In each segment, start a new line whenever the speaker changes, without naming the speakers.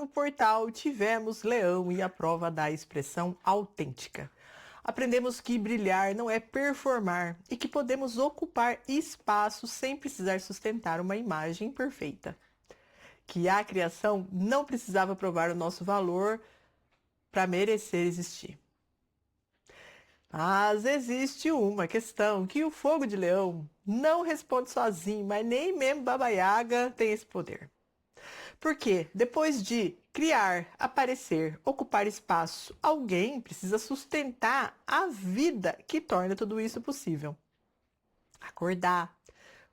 portal tivemos Leão e a prova da expressão autêntica. Aprendemos que brilhar não é performar e que podemos ocupar espaço sem precisar sustentar uma imagem perfeita. Que a criação não precisava provar o nosso valor para merecer existir. Mas existe uma questão que o fogo de leão não responde sozinho, mas nem mesmo Baba Yaga tem esse poder. Porque depois de criar, aparecer, ocupar espaço, alguém precisa sustentar a vida que torna tudo isso possível. Acordar,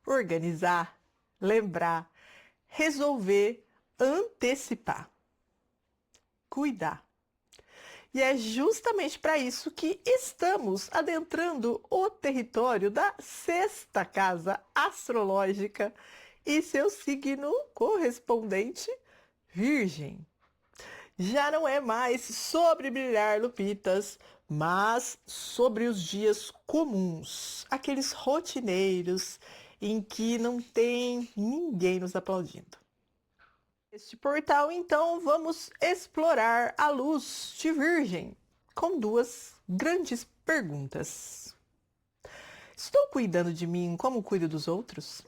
organizar, lembrar, resolver, antecipar, cuidar. E é justamente para isso que estamos adentrando o território da sexta casa astrológica e seu signo correspondente, Virgem. Já não é mais sobre brilhar, Lupitas, mas sobre os dias comuns, aqueles rotineiros em que não tem ninguém nos aplaudindo. Neste portal, então, vamos explorar a luz de Virgem com duas grandes perguntas. Estou cuidando de mim como cuido dos outros?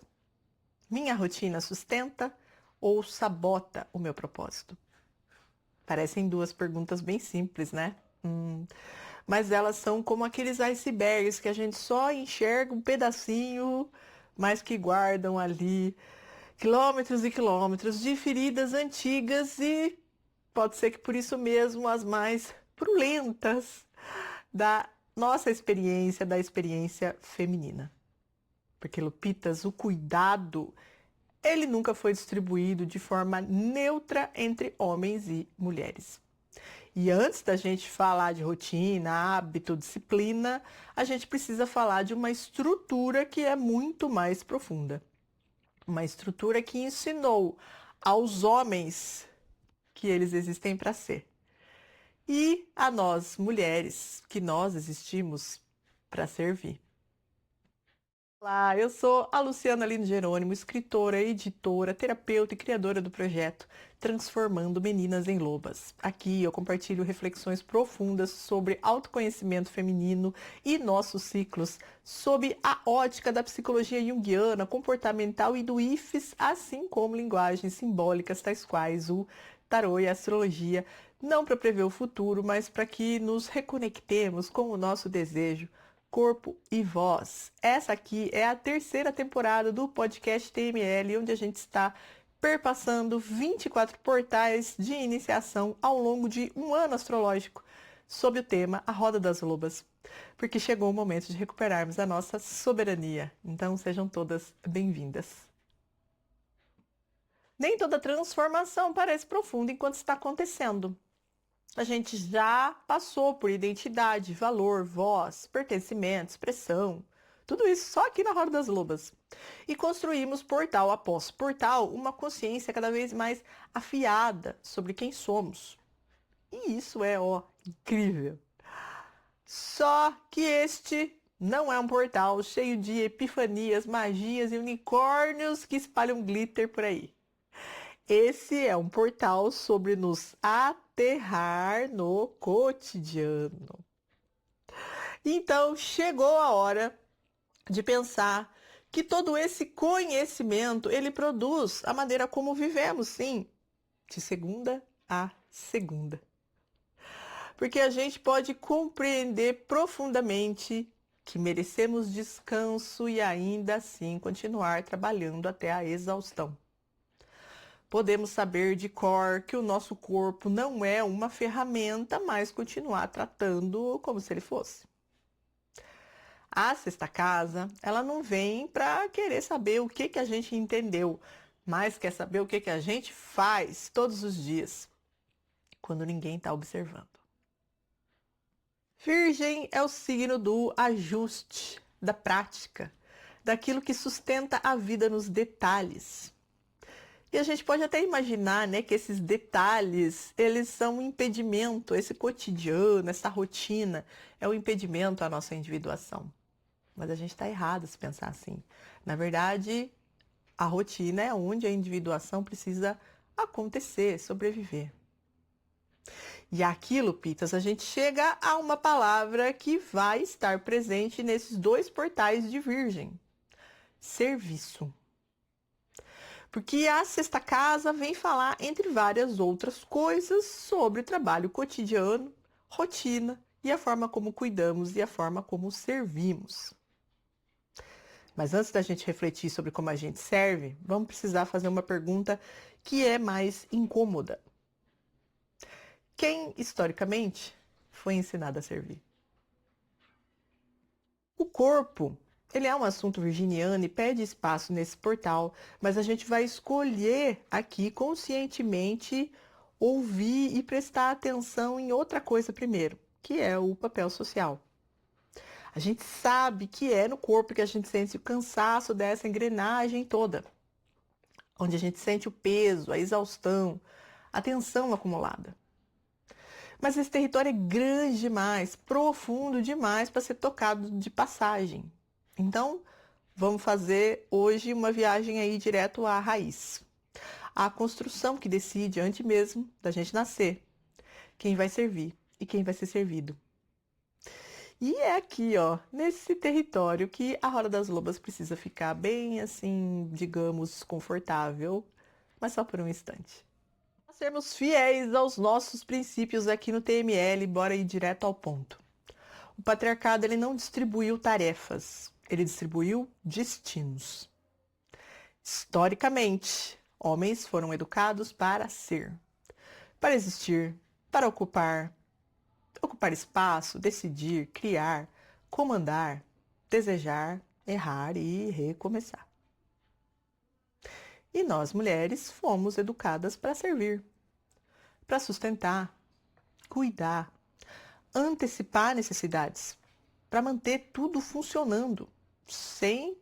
Minha rotina sustenta ou sabota o meu propósito? Parecem duas perguntas bem simples, né? Mas elas são como aqueles icebergs que a gente só enxerga um pedacinho, mas que guardam ali quilômetros e quilômetros de feridas antigas e pode ser que por isso mesmo as mais prulentas da nossa experiência, da experiência feminina. Porque, Lupitas, o cuidado, ele nunca foi distribuído de forma neutra entre homens e mulheres. E antes da gente falar de rotina, hábito, disciplina, a gente precisa falar de uma estrutura que é muito mais profunda. Uma estrutura que ensinou aos homens que eles existem para ser. E a nós, mulheres, que nós existimos para servir. Olá, eu sou a Luciana Lino Jerônimo, escritora, editora, terapeuta e criadora do projeto Transformando Meninas em Lobas. Aqui eu compartilho reflexões profundas sobre autoconhecimento feminino e nossos ciclos, sob a ótica da psicologia junguiana, comportamental e do IFES, assim como linguagens simbólicas tais quais o tarô e a astrologia, não para prever o futuro, mas para que nos reconectemos com o nosso desejo, corpo e voz. Essa aqui é a terceira temporada do podcast TML, onde a gente está perpassando 24 portais de iniciação ao longo de um ano astrológico, sob o tema A Roda das Lobas, porque chegou o momento de recuperarmos a nossa soberania. Então sejam todas bem-vindas. Nem toda transformação parece profunda enquanto está acontecendo. A gente já passou por identidade, valor, voz, pertencimento, expressão. Tudo isso só aqui na Roda das Lobas. E construímos portal após portal uma consciência cada vez mais afiada sobre quem somos. E isso é, incrível. Só que este não é um portal cheio de epifanias, magias e unicórnios que espalham glitter por aí. Esse é um portal sobre nos aterrar no cotidiano. Então, chegou a hora de pensar que todo esse conhecimento, ele produz a maneira como vivemos, sim, de segunda a segunda. Porque a gente pode compreender profundamente que merecemos descanso e ainda assim continuar trabalhando até a exaustão. Podemos saber de cor que o nosso corpo não é uma ferramenta, mas continuar tratando como se ele fosse. A sexta casa, ela não vem para querer saber o que a gente entendeu, mas quer saber o que a gente faz todos os dias, quando ninguém está observando. Virgem é o signo do ajuste, da prática, daquilo que sustenta a vida nos detalhes. E a gente pode até imaginar, né, que esses detalhes, eles são um impedimento, esse cotidiano, essa rotina, é um impedimento à nossa individuação. Mas a gente está errado se pensar assim. Na verdade, a rotina é onde a individuação precisa acontecer, sobreviver. E aqui, Lupitas, a gente chega a uma palavra que vai estar presente nesses dois portais de Virgem: serviço. Porque a sexta casa vem falar, entre várias outras coisas, sobre trabalho cotidiano, rotina e a forma como cuidamos e a forma como servimos. Mas antes da gente refletir sobre como a gente serve, vamos precisar fazer uma pergunta que é mais incômoda. Quem, historicamente, foi ensinado a servir? O corpo, ele é um assunto virginiano e pede espaço nesse portal, mas a gente vai escolher aqui conscientemente ouvir e prestar atenção em outra coisa primeiro, que é o papel social. A gente sabe que é no corpo que a gente sente o cansaço dessa engrenagem toda, onde a gente sente o peso, a exaustão, a tensão acumulada. Mas esse território é grande demais, profundo demais para ser tocado de passagem. Então, vamos fazer hoje uma viagem aí direto à raiz. A construção que decide, antes mesmo da gente nascer, quem vai servir e quem vai ser servido. E é aqui, ó, nesse território que a Roda das Lobas precisa ficar bem assim, digamos, confortável, mas só por um instante. Para sermos fiéis aos nossos princípios aqui no TML, bora ir direto ao ponto. O patriarcado ele não distribuiu tarefas, ele distribuiu destinos. Historicamente, homens foram educados para ser, para existir, para ocupar espaço, decidir, criar, comandar, desejar, errar e recomeçar. E nós, mulheres, fomos educadas para servir, para sustentar, cuidar, antecipar necessidades, para manter tudo funcionando, sem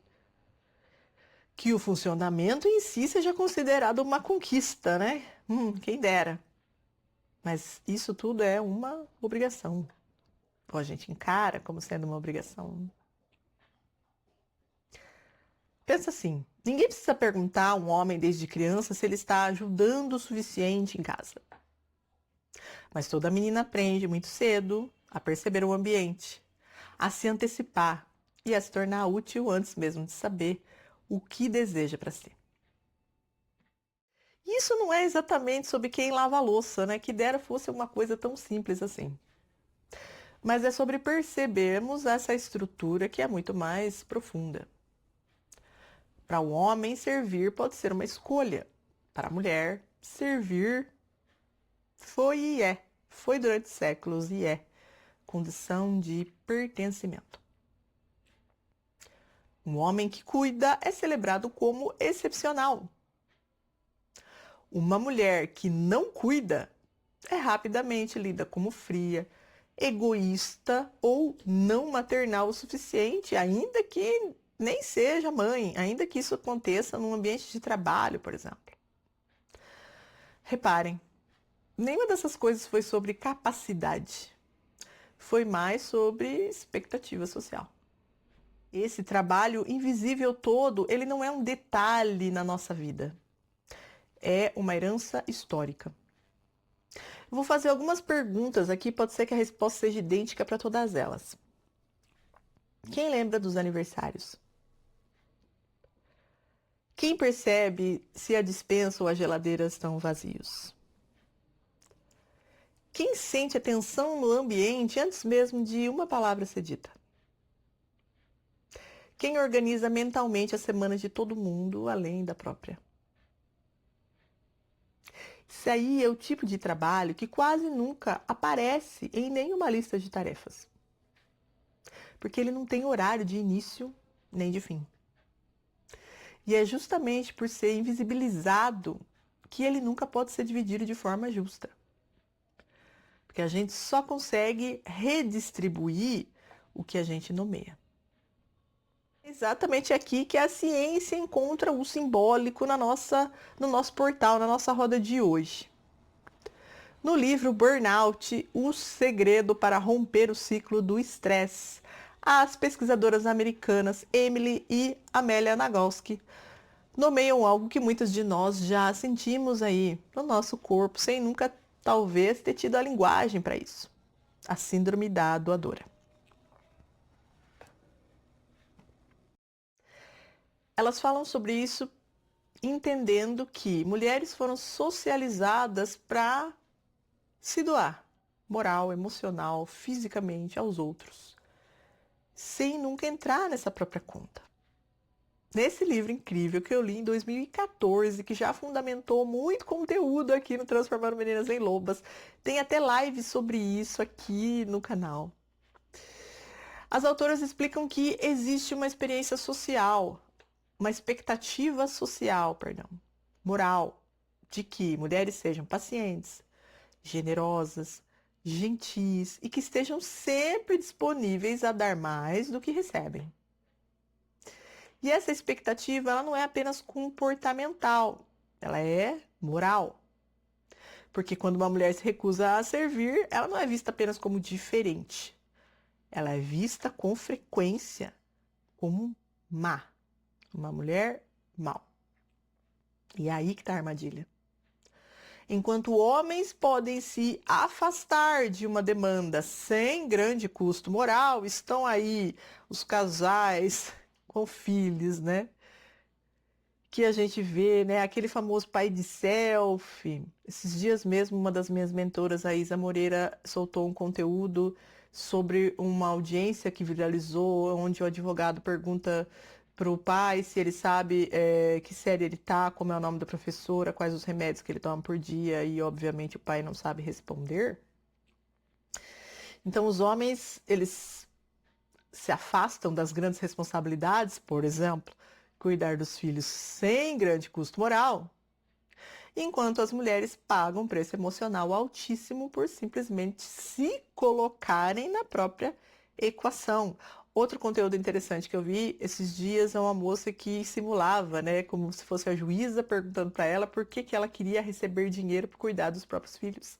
que o funcionamento em si seja considerado uma conquista, né? Quem dera. Mas isso tudo é uma obrigação. Ou a gente encara como sendo uma obrigação. Pensa assim, ninguém precisa perguntar a um homem desde criança se ele está ajudando o suficiente em casa. Mas toda menina aprende muito cedo a perceber o ambiente, a se antecipar e a se tornar útil antes mesmo de saber o que deseja para si. Isso não é exatamente sobre quem lava a louça, né? Que dera fosse uma coisa tão simples assim. Mas é sobre percebermos essa estrutura que é muito mais profunda. Para o homem, servir pode ser uma escolha. Para a mulher, servir foi e é, foi durante séculos e é condição de pertencimento. Um homem que cuida é celebrado como excepcional. Uma mulher que não cuida é rapidamente lida como fria, egoísta ou não maternal o suficiente, ainda que nem seja mãe, ainda que isso aconteça num ambiente de trabalho, por exemplo. Reparem, nenhuma dessas coisas foi sobre capacidade, foi mais sobre expectativa social. Esse trabalho invisível todo, ele não é um detalhe na nossa vida, é uma herança histórica. Vou fazer algumas perguntas aqui, pode ser que a resposta seja idêntica para todas elas. Quem lembra dos aniversários? Quem percebe se a despensa ou a geladeira estão vazios? Quem sente a tensão no ambiente antes mesmo de uma palavra ser dita? Quem organiza mentalmente a semana de todo mundo, além da própria? Isso aí é o tipo de trabalho que quase nunca aparece em nenhuma lista de tarefas. Porque ele não tem horário de início nem de fim. E é justamente por ser invisibilizado que ele nunca pode ser dividido de forma justa. Porque a gente só consegue redistribuir o que a gente nomeia. É exatamente aqui que a ciência encontra o simbólico no nosso portal, na nossa roda de hoje. No livro Burnout, o segredo para romper o ciclo do estresse, as pesquisadoras americanas Emily e Amelia Nagoski nomeiam algo que muitas de nós já sentimos aí no nosso corpo, sem nunca, talvez, ter tido a linguagem para isso. A síndrome da doadora. Elas falam sobre isso entendendo que mulheres foram socializadas para se doar, moral, emocional, fisicamente aos outros, sem nunca entrar nessa própria conta. Nesse livro incrível que eu li em 2014, que já fundamentou muito conteúdo aqui no Transformando Meninas em Lobas, tem até live sobre isso aqui no canal. As autoras explicam que existe uma experiência social, uma expectativa social, perdão, moral, de que mulheres sejam pacientes, generosas, gentis e que estejam sempre disponíveis a dar mais do que recebem. E essa expectativa, ela não é apenas comportamental, ela é moral. Porque quando uma mulher se recusa a servir, ela não é vista apenas como diferente. Ela é vista com frequência como má. Uma mulher mal. E é aí que está a armadilha. Enquanto homens podem se afastar de uma demanda sem grande custo moral, estão aí os casais com filhos, né? Que a gente vê, né? Aquele famoso pai de selfie. Esses dias mesmo, uma das minhas mentoras, a Isa Moreira, soltou um conteúdo sobre uma audiência que viralizou, onde o advogado pergunta para o pai se ele sabe que série ele tá, como é o nome da professora, quais os remédios que ele toma por dia, e obviamente o pai não sabe responder. Então os homens, eles se afastam das grandes responsabilidades, por exemplo, cuidar dos filhos sem grande custo moral, enquanto as mulheres pagam um preço emocional altíssimo por simplesmente se colocarem na própria equação. Outro conteúdo interessante que eu vi esses dias é uma moça que simulava, né, como se fosse a juíza perguntando para ela por que ela queria receber dinheiro para cuidar dos próprios filhos.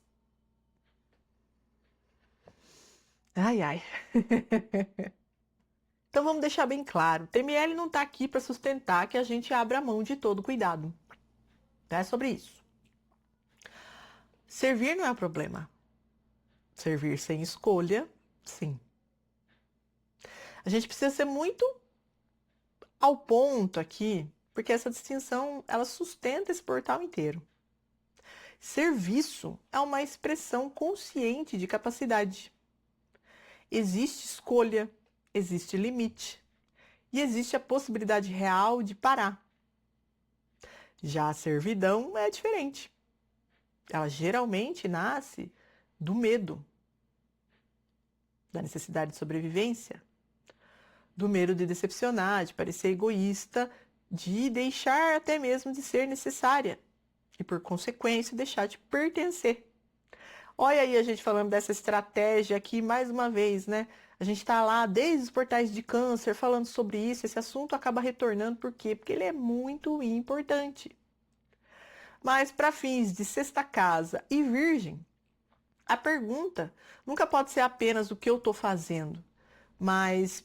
Ai, ai. Então vamos deixar bem claro, TML não está aqui para sustentar que a gente abra mão de todo cuidado. Não é sobre isso. Servir não é o problema. Servir sem escolha, sim. A gente precisa ser muito ao ponto aqui, porque essa distinção, ela sustenta esse portal inteiro. Serviço é uma expressão consciente de capacidade. Existe escolha, existe limite e existe a possibilidade real de parar. Já a servidão é diferente. Ela geralmente nasce do medo, da necessidade de sobrevivência, do medo de decepcionar, de parecer egoísta, de deixar até mesmo de ser necessária e, por consequência, deixar de pertencer. Olha aí a gente falando dessa estratégia aqui mais uma vez, né? A gente está lá desde os portais de câncer falando sobre isso, esse assunto acaba retornando, por quê? Porque ele é muito importante. Mas para fins de sexta casa e virgem, a pergunta nunca pode ser apenas o que eu estou fazendo, mas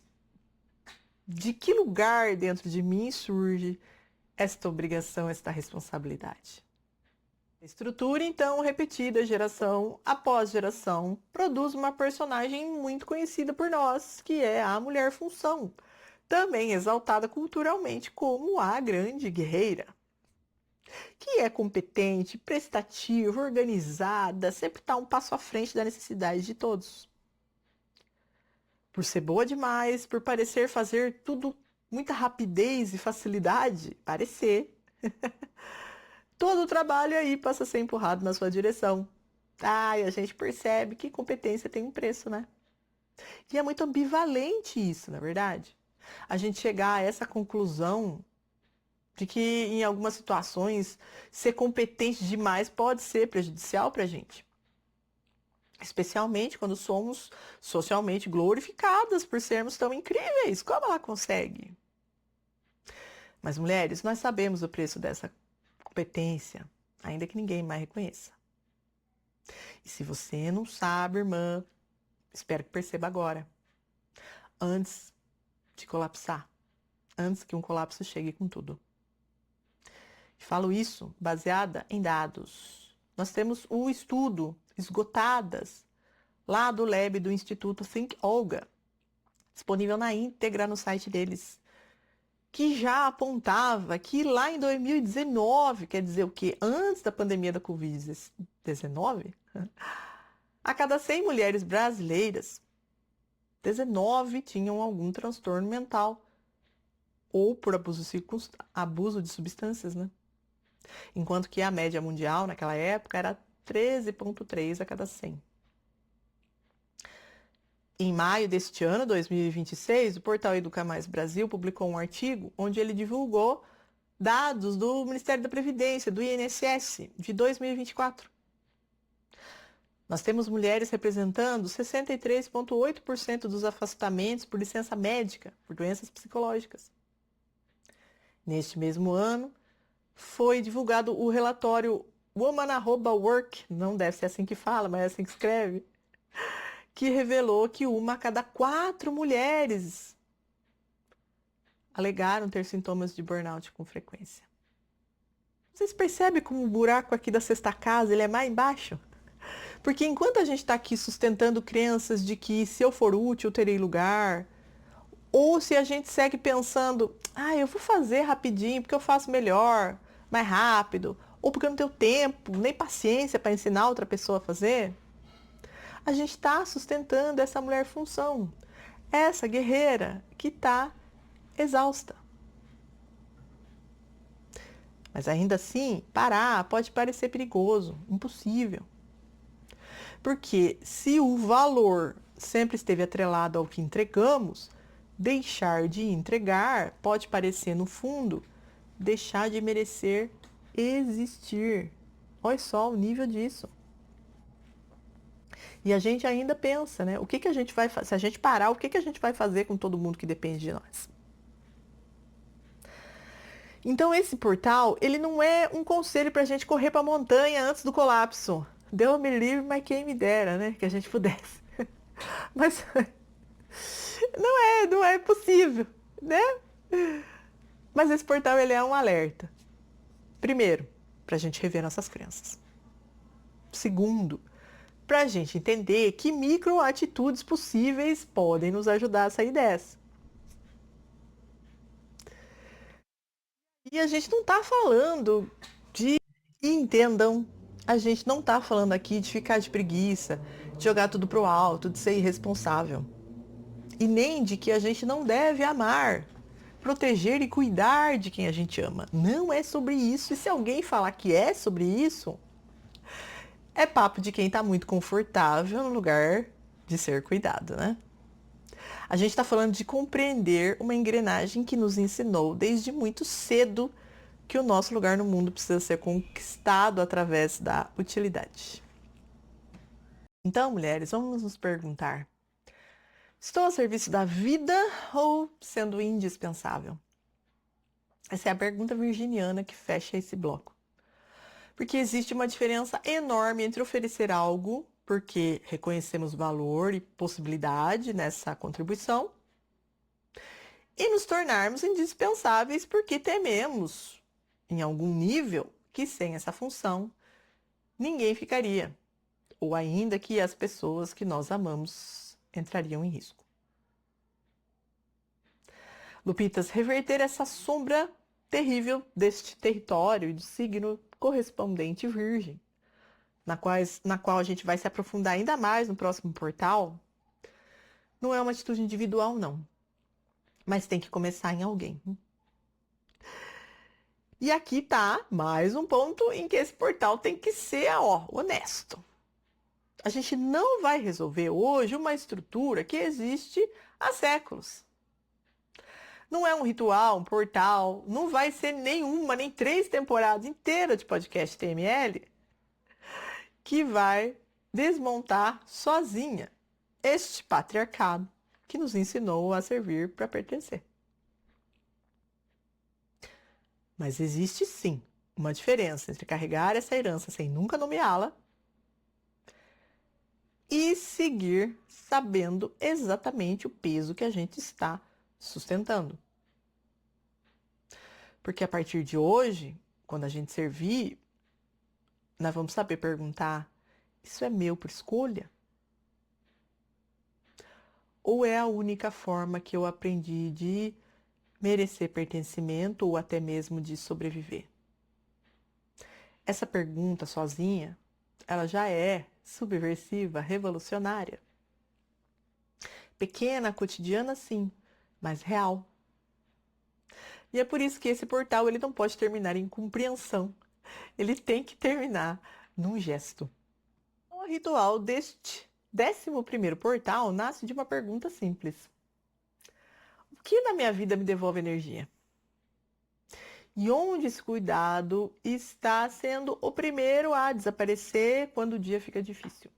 de que lugar dentro de mim surge esta obrigação, esta responsabilidade. A estrutura, então, repetida geração após geração, produz uma personagem muito conhecida por nós, que é a mulher função, também exaltada culturalmente como a grande guerreira, que é competente, prestativa, organizada, sempre está um passo à frente da necessidade de todos. Por ser boa demais, por parecer fazer tudo muita rapidez e facilidade, parecer. Todo o trabalho aí passa a ser empurrado na sua direção. E a gente percebe que competência tem um preço, né? E é muito ambivalente isso, na verdade. A gente chegar a essa conclusão de que em algumas situações ser competente demais pode ser prejudicial para a gente. Especialmente quando somos socialmente glorificadas por sermos tão incríveis. Como ela consegue? Mas, mulheres, nós sabemos o preço dessa competência, ainda que ninguém mais reconheça. E se você não sabe, irmã, espero que perceba agora, antes de colapsar, antes que um colapso chegue com tudo. Falo isso baseada em dados. Nós temos um estudo esgotadas lá do lab do Instituto Think Olga, disponível na íntegra no site deles, que já apontava que lá em 2019, quer dizer o quê? Antes da pandemia da Covid-19, a cada 100 mulheres brasileiras, 19 tinham algum transtorno mental ou por abuso de substâncias, né? Enquanto que a média mundial naquela época era 13,3 a cada 100. Em maio deste ano, 2026, o portal Educa Mais Brasil publicou um artigo onde ele divulgou dados do Ministério da Previdência, do INSS, de 2024. Nós temos mulheres representando 63,8% dos afastamentos por licença médica, por doenças psicológicas. Neste mesmo ano, foi divulgado o relatório Woman@Work, não deve ser assim que fala, mas é assim que escreve, que revelou que 1 a cada 4 mulheres alegaram ter sintomas de burnout com frequência. Vocês percebem como o buraco aqui da sexta casa ele é mais embaixo? Porque enquanto a gente está aqui sustentando crenças de que se eu for útil eu terei lugar, ou se a gente segue pensando, eu vou fazer rapidinho porque eu faço melhor, mais rápido, ou porque eu não tenho tempo, nem paciência para ensinar outra pessoa a fazer, a gente está sustentando essa mulher função, essa guerreira que está exausta. Mas ainda assim, parar pode parecer perigoso, impossível. Porque se o valor sempre esteve atrelado ao que entregamos, deixar de entregar pode parecer, no fundo, deixar de merecer existir. Olha só o nível disso. E a gente ainda pensa, né? O que a gente vai fazer? Se a gente parar, o que a gente vai fazer com todo mundo que depende de nós? Então, esse portal, ele não é um conselho para a gente correr para a montanha antes do colapso. Deus me livre, mas quem me dera, né? Que a gente pudesse. Mas não é possível, né? Mas esse portal, ele é um alerta. Primeiro, para a gente rever nossas crenças. Segundo, para a gente entender que microatitudes possíveis podem nos ajudar a sair dessa. E a gente não está falando de... Entendam, a gente não está falando aqui de ficar de preguiça, de jogar tudo pro alto, de ser irresponsável. E nem de que a gente não deve amar, proteger e cuidar de quem a gente ama. Não é sobre isso. E se alguém falar que é sobre isso, é papo de quem está muito confortável no lugar de ser cuidado, né? A gente está falando de compreender uma engrenagem que nos ensinou desde muito cedo que o nosso lugar no mundo precisa ser conquistado através da utilidade. Então, mulheres, vamos nos perguntar: estou a serviço da vida ou sendo indispensável? Essa é a pergunta virginiana que fecha esse bloco. Porque existe uma diferença enorme entre oferecer algo, porque reconhecemos valor e possibilidade nessa contribuição, e nos tornarmos indispensáveis porque tememos, em algum nível, que sem essa função ninguém ficaria, ou ainda que as pessoas que nós amamos entrariam em risco. Lupitas, reverter essa sombra terrível deste território e do signo correspondente virgem, na qual a gente vai se aprofundar ainda mais no próximo portal, não é uma atitude individual, não. Mas tem que começar em alguém. E aqui tá mais um ponto em que esse portal tem que ser, honesto. A gente não vai resolver hoje uma estrutura que existe há séculos. Não é um ritual, um portal, não vai ser nenhuma, nem 3 temporadas inteiras de podcast TML que vai desmontar sozinha este patriarcado que nos ensinou a servir para pertencer. Mas existe sim uma diferença entre carregar essa herança sem nunca nomeá-la e seguir sabendo exatamente o peso que a gente está sustentando. Porque a partir de hoje, quando a gente servir, nós vamos saber perguntar: isso é meu por escolha? Ou é a única forma que eu aprendi de merecer pertencimento ou até mesmo de sobreviver? Essa pergunta sozinha, ela já é subversiva, revolucionária. Pequena, cotidiana, sim, mas real. E é por isso que esse portal ele não pode terminar em compreensão. Ele tem que terminar num gesto. O ritual deste 11º portal nasce de uma pergunta simples: o que na minha vida me devolve energia? E onde esse cuidado está sendo o primeiro a desaparecer quando o dia fica difícil?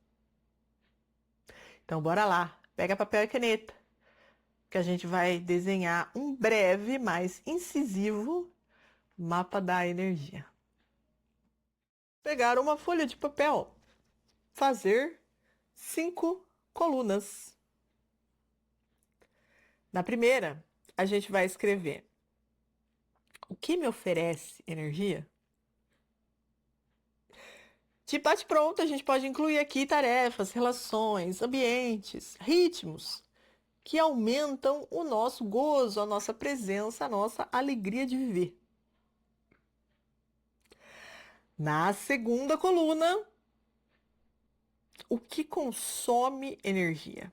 Então, bora lá. Pega papel e caneta, que a gente vai desenhar um breve, mas incisivo mapa da energia. Pegar uma folha de papel, fazer 5 colunas. Na primeira, a gente vai escrever: o que me oferece energia? De bate-pronto, a gente pode incluir aqui tarefas, relações, ambientes, ritmos que aumentam o nosso gozo, a nossa presença, a nossa alegria de viver. Na segunda coluna, o que consome energia?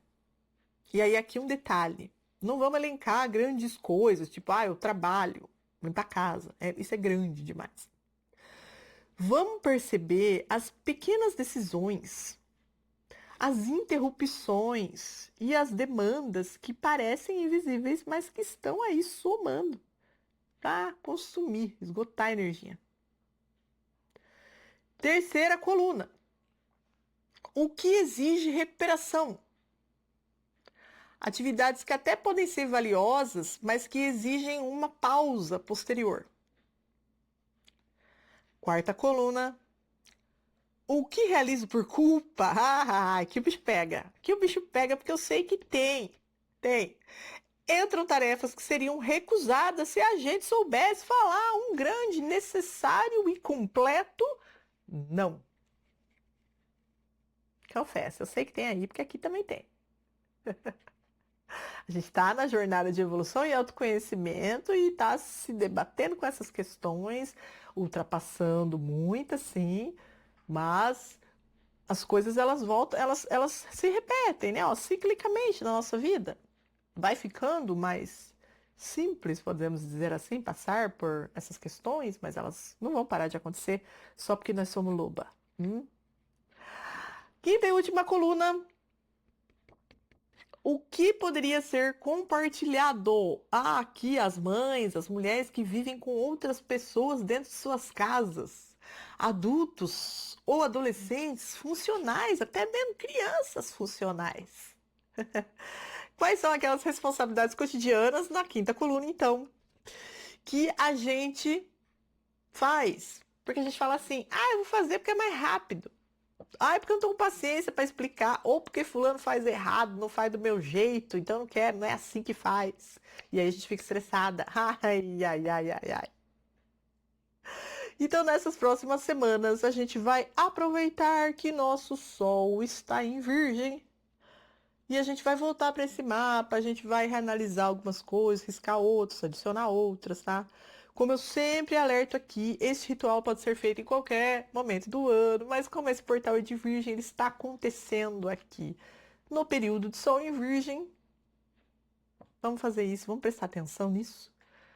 E aí aqui um detalhe: não vamos elencar grandes coisas, tipo, eu trabalho, vou para casa. Isso é grande demais. Vamos perceber as pequenas decisões, as interrupções e as demandas que parecem invisíveis, mas que estão aí somando para consumir, esgotar energia. Terceira coluna: o que exige recuperação? Atividades que até podem ser valiosas, mas que exigem uma pausa posterior. Quarta coluna: o que realizo por culpa? Que o bicho pega. Que o bicho pega porque eu sei que tem. Tem. Entram tarefas que seriam recusadas se a gente soubesse falar um grande, necessário e completo não. Confesso, eu sei que tem aí, porque aqui também tem. A gente está na jornada de evolução e autoconhecimento e está se debatendo com essas questões, ultrapassando muitas, sim, mas as coisas elas voltam, elas se repetem, né? Ó, ciclicamente na nossa vida. Vai ficando mais simples, podemos dizer assim, passar por essas questões, mas elas não vão parar de acontecer só porque nós somos loba. Quinta e última coluna: o que poderia ser compartilhado? Aqui as mães, as mulheres que vivem com outras pessoas dentro de suas casas, adultos ou adolescentes funcionais, até mesmo crianças funcionais. Quais são aquelas responsabilidades cotidianas na quinta coluna, então, que a gente faz? Porque a gente fala assim: eu vou fazer porque é mais rápido. É porque eu não tô com paciência para explicar. Ou porque fulano faz errado, não faz do meu jeito, então eu não quero, não é assim que faz. E aí a gente fica estressada. Ai, ai, ai, ai, ai. Então, nessas próximas semanas, a gente vai aproveitar que nosso Sol está em Virgem. E a gente vai voltar para esse mapa, a gente vai reanalisar algumas coisas, riscar outros, adicionar outras, tá? Como eu sempre alerto aqui, esse ritual pode ser feito em qualquer momento do ano, mas como esse portal é de Virgem, ele está acontecendo aqui no período de Sol em Virgem. Vamos fazer isso, vamos prestar atenção nisso.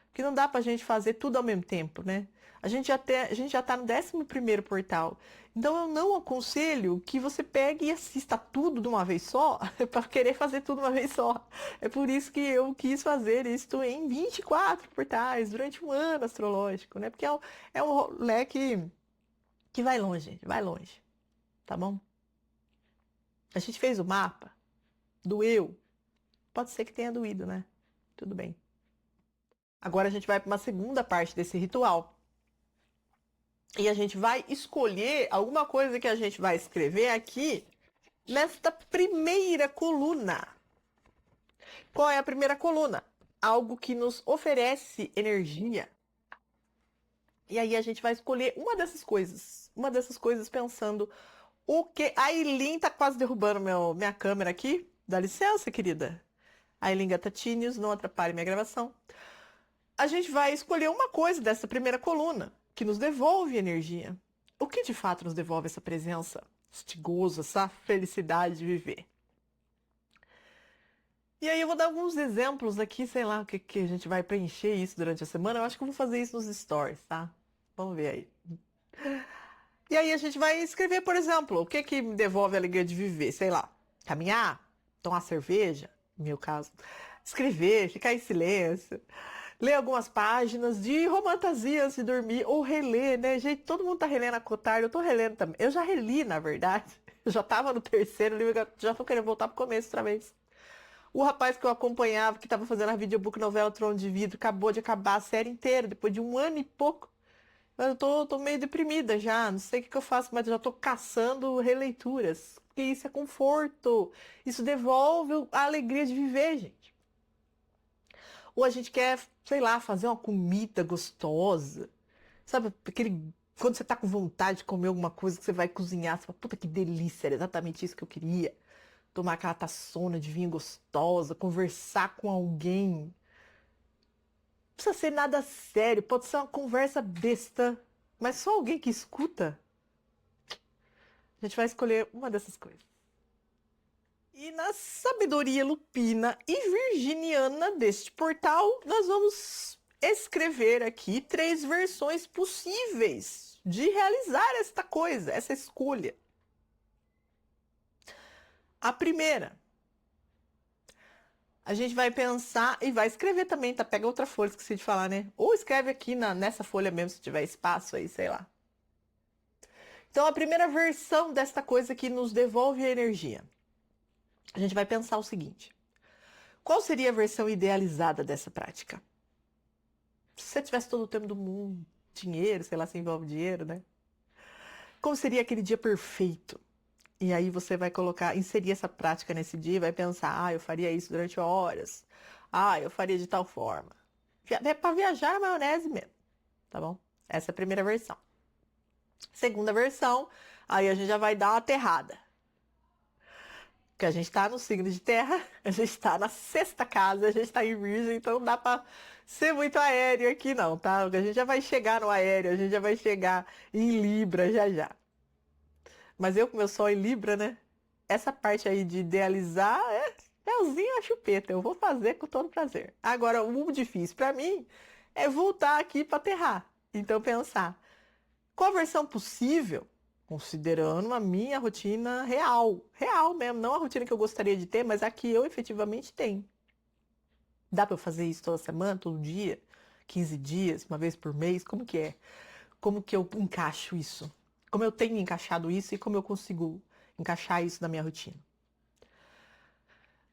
Porque não dá pra gente fazer tudo ao mesmo tempo, né? A gente já tá no 11º portal. Então eu não aconselho que você pegue e assista tudo de uma vez só, para querer fazer tudo de uma vez só. É por isso que eu quis fazer isto em 24 portais, durante um ano astrológico, né? Porque é um rolê que vai longe, tá bom? A gente fez o mapa, doeu. Pode ser que tenha doído, né? Tudo bem. Agora a gente vai para uma segunda parte desse ritual. E a gente vai escolher alguma coisa que a gente vai escrever aqui nesta primeira coluna. Qual é a primeira coluna? Algo que nos oferece energia. E aí a gente vai escolher uma dessas coisas. Uma dessas coisas pensando o que. A Eileen tá quase derrubando minha câmera aqui. Dá licença, querida. A Eileen Gatatinhos, não atrapalhe minha gravação. A gente vai escolher uma coisa dessa primeira coluna que nos devolve energia. O que de fato nos devolve essa presença, este gozo, essa felicidade de viver? E aí eu vou dar alguns exemplos aqui, sei lá, o que a gente vai preencher isso durante a semana. Eu acho que eu vou fazer isso nos stories, tá? Vamos ver aí. E aí a gente vai escrever, por exemplo, o que me devolve a alegria de viver? Sei lá, caminhar, tomar cerveja, no meu caso. Escrever, ficar em silêncio. Ler algumas páginas de romantasias antes de dormir, ou reler, né? Gente, todo mundo tá relendo a Cotarde, eu tô relendo também. Eu já reli, na verdade. Eu já tava no terceiro livro, já tô querendo voltar pro começo outra vez. O rapaz que eu acompanhava, que tava fazendo a videobook novela Trono de Vidro, acabou de acabar a série inteira, depois de 1 ano e pouco. Eu tô meio deprimida já, não sei o que eu faço, mas eu já tô caçando releituras. Porque isso é conforto. Isso devolve a alegria de viver, gente. Ou a gente quer, sei lá, fazer uma comida gostosa. Sabe, aquele. Quando você tá com vontade de comer alguma coisa que você vai cozinhar, você fala, puta que delícia, era exatamente isso que eu queria. Tomar aquela taçona de vinho gostosa, conversar com alguém. Não precisa ser nada sério, pode ser uma conversa besta, mas só alguém que escuta. A gente vai escolher uma dessas coisas. E na sabedoria lupina e virginiana deste portal, nós vamos escrever aqui 3 versões possíveis de realizar esta coisa, essa escolha. A primeira, a gente vai pensar e vai escrever também, tá? Pega outra folha, esqueci de falar, né? Ou escreve aqui nessa folha mesmo, se tiver espaço aí, sei lá. Então, a primeira versão desta coisa que nos devolve a energia. A gente vai pensar o seguinte: qual seria a versão idealizada dessa prática? Se você tivesse todo o tempo do mundo, dinheiro, sei lá se envolve dinheiro, né? Como seria aquele dia perfeito? E aí você vai colocar, inserir essa prática nesse dia e vai pensar, eu faria isso durante horas. Eu faria de tal forma. É para viajar na maionese mesmo, tá bom? Essa é a primeira versão. Segunda versão, aí a gente já vai dar uma aterrada. Porque a gente tá no signo de terra, a gente tá na sexta casa, a gente tá em virgem, então não dá pra ser muito aéreo aqui não, tá? A gente já vai chegar no aéreo, a gente já vai chegar em Libra já já. Mas eu, com meu sol em Libra, né? Essa parte aí de idealizar é melzinho a chupeta. Eu vou fazer com todo prazer. Agora, o difícil pra mim é voltar aqui pra aterrar. Então, pensar qual a versão possível, considerando a minha rotina real. Real mesmo, não a rotina que eu gostaria de ter, mas a que eu efetivamente tenho. Dá pra eu fazer isso toda semana, todo dia? 15 dias, uma vez por mês? Como que é? Como que eu encaixo isso? Como eu tenho encaixado isso e como eu consigo encaixar isso na minha rotina?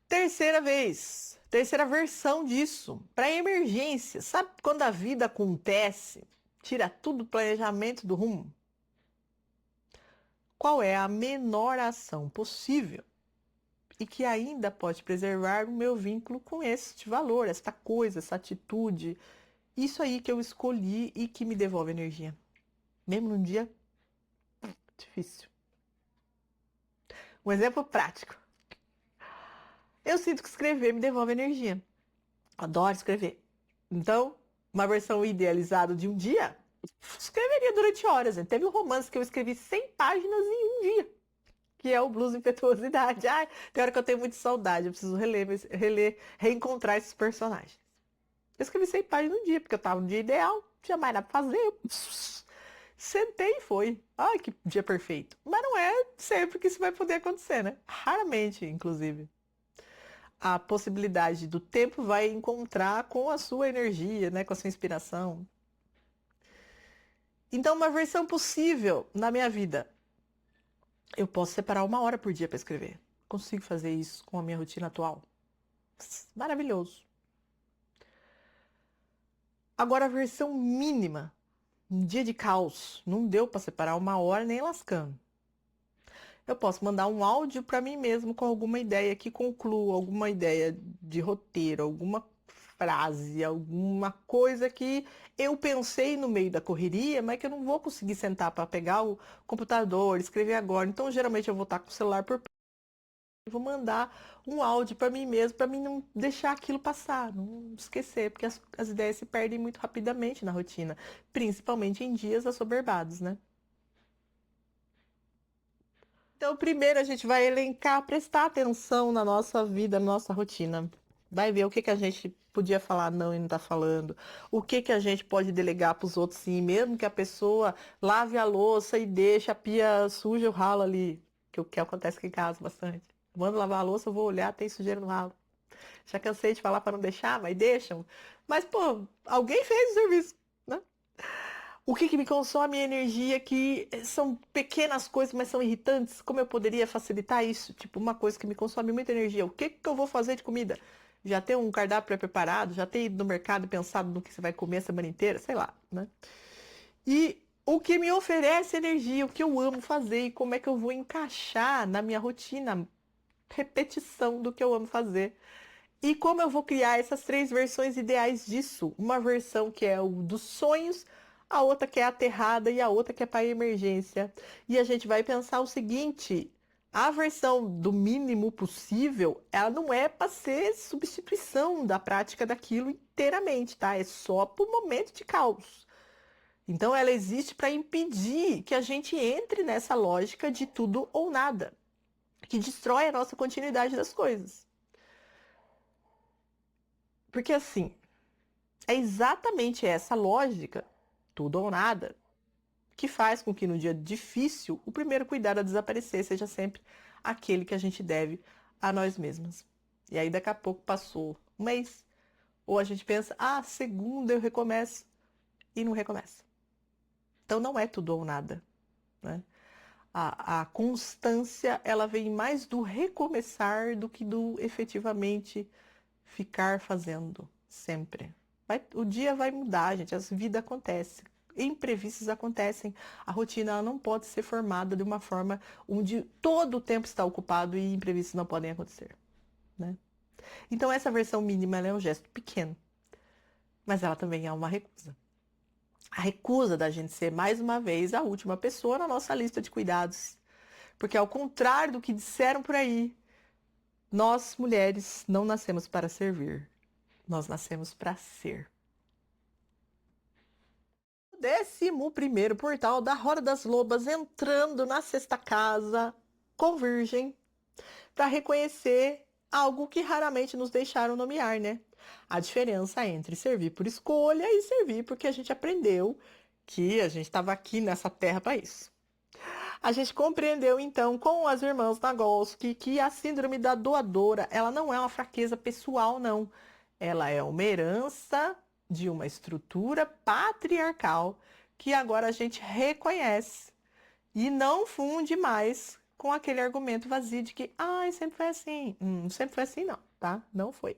Terceira vez, terceira versão disso, para emergência. Sabe quando a vida acontece, tira tudo do planejamento do rumo? Qual é a menor ação possível e que ainda pode preservar o meu vínculo com este valor, esta coisa, essa atitude, isso aí que eu escolhi e que me devolve energia, mesmo num dia difícil. Um exemplo prático. Eu sinto que escrever me devolve energia. Adoro escrever. Então, uma versão idealizada de um dia, escreveria durante horas. Né? Teve um romance que eu escrevi 100 páginas em um dia, que é o Blues Impetuosidade. Ai, tem hora que eu tenho muita saudade, eu preciso reencontrar esses personagens. Eu escrevi 100 páginas num dia, porque eu estava no dia ideal, não tinha mais nada pra fazer. Eu sentei e foi. Ai, que dia perfeito. Mas não é sempre que isso vai poder acontecer, né? Raramente, inclusive. A possibilidade do tempo vai encontrar com a sua energia, né, com a sua inspiração. Então, uma versão possível na minha vida. Eu posso separar 1 hora por dia para escrever. Consigo fazer isso com a minha rotina atual. Maravilhoso. Agora, a versão mínima. Um dia de caos. Não deu para separar 1 hora nem lascando. Eu posso mandar um áudio para mim mesmo com alguma ideia que conclua, alguma ideia de roteiro, alguma frase, alguma coisa que eu pensei no meio da correria, mas que eu não vou conseguir sentar para pegar o computador, escrever agora. Então, geralmente eu vou estar com o celular por perto, e vou mandar um áudio para mim mesmo, para mim não deixar aquilo passar, não esquecer, porque as ideias se perdem muito rapidamente na rotina, principalmente em dias assoberbados, né? Então, primeiro a gente vai elencar, prestar atenção na nossa vida, na nossa rotina. Vai ver o que que a gente podia falar não e não tá falando. O que que a gente pode delegar para os outros sim, mesmo que a pessoa lave a louça e deixe a pia suja, o ralo ali, que é o que acontece aqui em casa bastante. Mando lavar a louça, eu vou olhar, tem sujeira no ralo. Já cansei de falar para não deixar, mas deixam. Mas, pô, alguém fez o serviço, né? O que que me consome energia que são pequenas coisas, mas são irritantes? Como eu poderia facilitar isso? Tipo, uma coisa que me consome muita energia. O que que eu vou fazer de comida? Já ter um cardápio pré-preparado? Já ter ido no mercado e pensado no que você vai comer a semana inteira? Sei lá, né? E o que me oferece energia, o que eu amo fazer e como é que eu vou encaixar na minha rotina, repetição do que eu amo fazer. E como eu vou criar essas três versões ideais disso? Uma versão que é o dos sonhos, a outra que é aterrada e a outra que é para emergência. E a gente vai pensar o seguinte: a versão do mínimo possível, ela não é para ser substituição da prática daquilo inteiramente, tá? É só para o momento de caos. Então ela existe para impedir que a gente entre nessa lógica de tudo ou nada, que destrói a nossa continuidade das coisas. Porque assim, é exatamente essa lógica, tudo ou nada, que faz com que no dia difícil o primeiro cuidado a desaparecer seja sempre aquele que a gente deve a nós mesmos. E aí daqui a pouco passou um mês, ou a gente pensa, ah, segunda eu recomeço, e não recomeça. Então não é tudo ou nada, né? A constância, ela vem mais do recomeçar do que do efetivamente ficar fazendo sempre. O dia vai mudar, gente, as vidas acontecem. Imprevistos acontecem. A rotina ela não pode ser formada de uma forma onde todo o tempo está ocupado e imprevistos não podem acontecer, né? Então essa versão mínima ela é um gesto pequeno, mas ela também é uma recusa. A recusa da gente ser mais uma vez a última pessoa na nossa lista de cuidados. Porque ao contrário do que disseram por aí, nós mulheres não nascemos para servir, nós nascemos para ser. 11º portal da Roda das Lobas entrando na sexta casa com Virgem para reconhecer algo que raramente nos deixaram nomear, né? A diferença entre servir por escolha e servir porque a gente aprendeu que a gente estava aqui nessa terra para isso. A gente compreendeu então com as irmãs Nagoski que a síndrome da doadora, ela não é uma fraqueza pessoal, não. Ela é uma herança de uma estrutura patriarcal que agora a gente reconhece e não funde mais com aquele argumento vazio de que, ai, sempre foi assim. Sempre foi assim, não, tá? Não foi.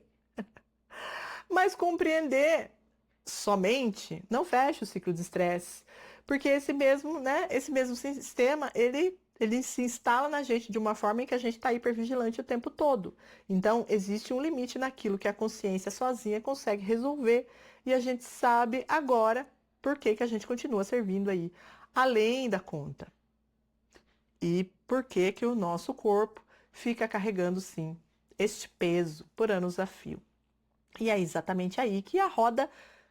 Mas compreender somente não fecha o ciclo de estresse, porque esse mesmo, né, esse mesmo sistema, ele se instala na gente de uma forma em que a gente está hipervigilante o tempo todo. Então, existe um limite naquilo que a consciência sozinha consegue resolver, e a gente sabe agora por que que a gente continua servindo aí, além da conta. E por que que o nosso corpo fica carregando, sim, este peso por anos a fio. E é exatamente aí que a roda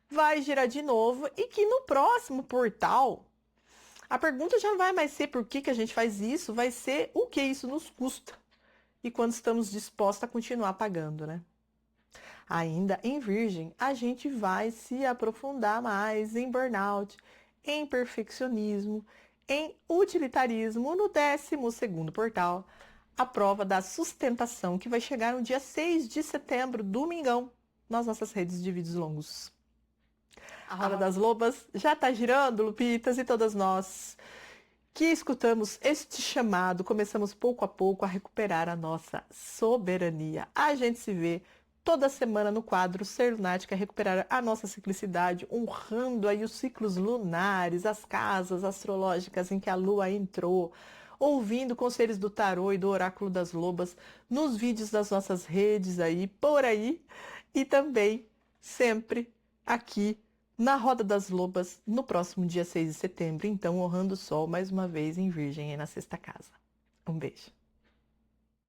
vai girar de novo e que no próximo portal a pergunta já não vai mais ser por que que a gente faz isso, vai ser o que isso nos custa e quando estamos dispostos a continuar pagando, né? Ainda em Virgem, a gente vai se aprofundar mais em burnout, em perfeccionismo, em utilitarismo no 12º portal, a prova da sustentação que vai chegar no dia 6 de setembro, domingão, nas nossas redes de vídeos longos. A Roda das Lobas já está girando, Lupitas, e todas nós que escutamos este chamado, começamos pouco a pouco a recuperar a nossa soberania. A gente se vê toda semana no quadro Ser Lunática, recuperar a nossa ciclicidade, honrando aí os ciclos lunares, as casas astrológicas em que a lua entrou, ouvindo conselhos do tarô e do oráculo das lobas nos vídeos das nossas redes aí, por aí, e também sempre aqui na Roda das Lobas, no próximo dia 6 de setembro. Então, honrando o sol mais uma vez em Virgem e na sexta casa. Um beijo.